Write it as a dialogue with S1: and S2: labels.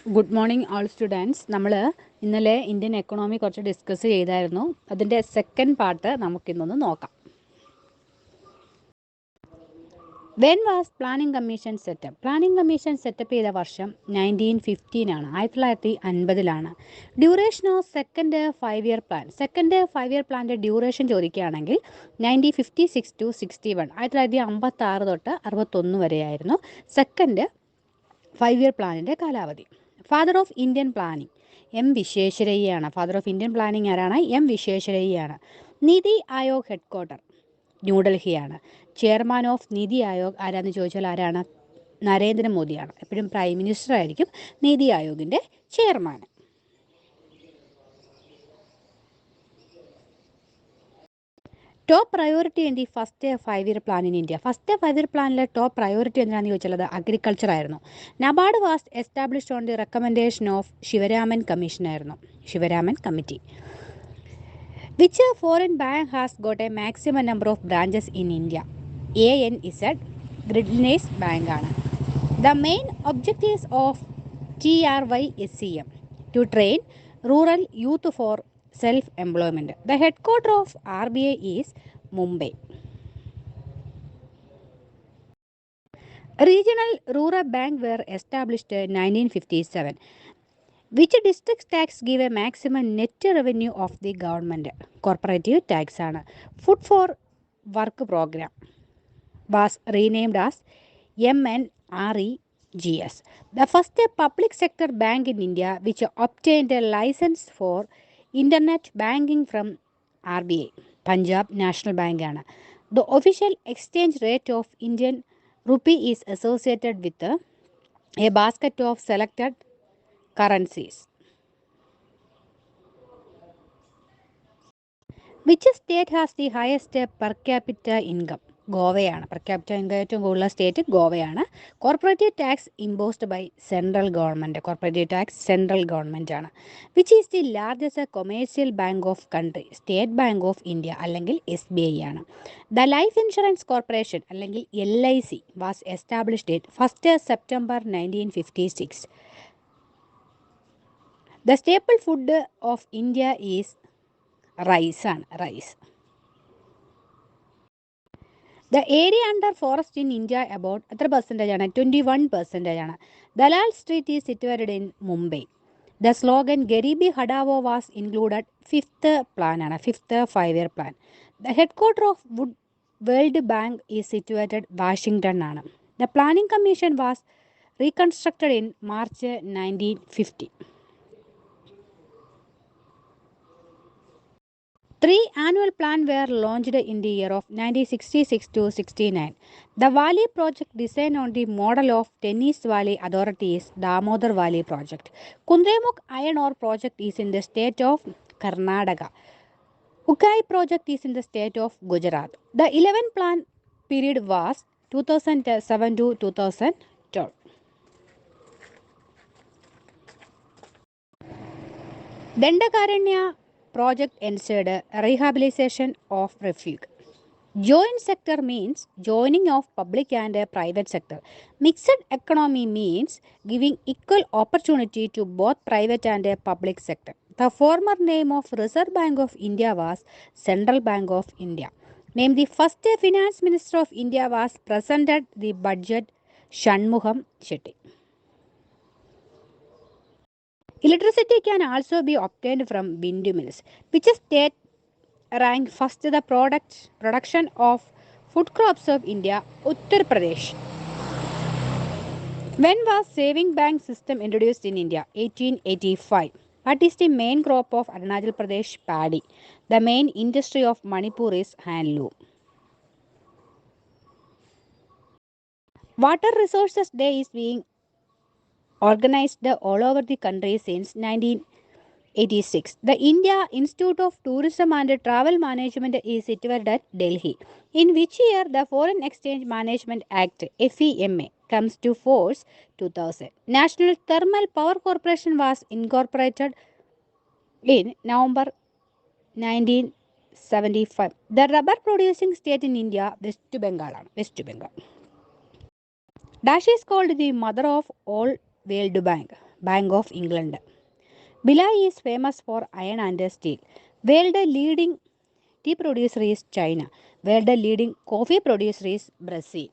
S1: Good morning, all students. നമ്മൾ ഇന്നലെ Indian economy കുറച്ച് ഡിസ്കസ് ചെയ്തായിരുന്നു. അതിൻ്റെ സെക്കൻഡ് പാർട്ട് നമുക്കിന്നൊന്ന് നോക്കാം. When was planning commission set up? Planning commission set up ചെയ്ത വർഷം 1915 ആണ്, 1950. Duration of second 5 year plan. Second 5 year പ്ലാൻ്റെ ഡ്യൂറേഷൻ ചോദിക്കുകയാണെങ്കിൽ 1956 to 61, 1956 തൊട്ട് 61 വരെയായിരുന്നു സെക്കൻഡ് 5 ഇയർ പ്ലാനിൻ്റെ കാലാവധി. Father of Indian planning M വിശ്വേശ്വരയ്യയാണ്. ഫാദർ ഓഫ് ഇന്ത്യൻ പ്ലാനിംഗ് ആരാണ്? എം വിശ്വേശ്വരയ്യയാണ്. നീതി ആയോഗ് ഹെഡ് ക്വാർട്ടർ ന്യൂഡൽഹിയാണ്. ചെയർമാൻ ഓഫ് നീതി ആയോഗ് ആരാന്ന് ചോദിച്ചാൽ ആരാണ്? നരേന്ദ്രമോദിയാണ്. എപ്പോഴും പ്രൈം മിനിസ്റ്റർ ആയിരിക്കും നീതി ആയോഗിൻ്റെ chairman. Top priority in the first 5 year plan in India. First 5 year പ്ലാനിലെ ടോപ്പ് പ്രയോറിറ്റി എന്താണെന്ന് ചോദിച്ചാൽ അത് അഗ്രികൾച്ചർ ആയിരുന്നു. NABARD was established on the recommendation of Sivaraman commission ആയിരുന്നു, Sivaraman committee. Which foreign bank has got a maximum number of branches in India? ANZ Grindlays bank ആണ്. The main objectives of TRYSCM to train rural youth for self-employment. The headquarters of RBI is Mumbai. Regional Rural Bank were established in 1957. Which district tax give a maximum net revenue of the government? Corporative tax ആണ്. Food for Work program was renamed as MNREGS. The first public sector bank in India which obtained a license for internet banking from RBI, Punjab National Bank ആണ്. The official exchange rate of Indian rupee is associated with a basket of selected currencies. Which state has the highest per capita income? ഗോവയാണ്. Per capita income ഏറ്റവും കൂടുതലുള്ള state ഗോവയാണ്. Corporative tax imposed by central government. Corporative tax central government ആണ്. Which is the largest commercial bank of country? State Bank of India അല്ലെങ്കിൽ SBI ആണ്. The Life Insurance Corporation അല്ലെങ്കിൽ LIC was established in 1 September 1956. The staple food of India is rice ആണ്, rice. The area under forest in India about എത്ര percentage ആണ്? 21% ആണ്. Dalal Street is situated in Mumbai. The slogan garibi hatao was included 5th plan ആണ്, 5th 5 year plan. The headquarter of World Bank is situated Washington ആണ്. The planning commission was reconstructed in March 1950. 3 annual plans were launched in the year of 1966 to 69. The Valley project designed on the model of Tennis Valley Authority is Damodar Valley project. Kundremukh iron ore project is in the state of Karnataka. Ukai project is in the state of Gujarat. The 11th plan period was 2007 to 2012. Dandakaranya project ensured rehabilitation of refuge. Joint sector means joining of public and private sector. Mixed economy means giving equal opportunity to both private and public sector. The former name of Reserve Bank of India was Central Bank of India. Named the first finance minister of India was presented the budget Shanmugam Chetty. Electricity can also be obtained from windmills. Which state ranked first the production of food crops of India? Uttar Pradesh. When was saving bank system introduced in India? 1885. What is the main crop of Arunachal Pradesh? Paddy. The main industry of Manipur is handloom. Water Resources Day is being organized all over the country since 1986. The India Institute of Tourism and Travel Management is situated at Delhi. In which year the Foreign Exchange Management Act FEMA comes to force? 2000. National Thermal Power Corporation was incorporated in November 1975. The rubber producing state in India West Bengal. Dash is called the mother of all World Bank. Bank of England. Bhilai is famous for iron and steel. World leading tea producer is China. World leading coffee producer is Brazil.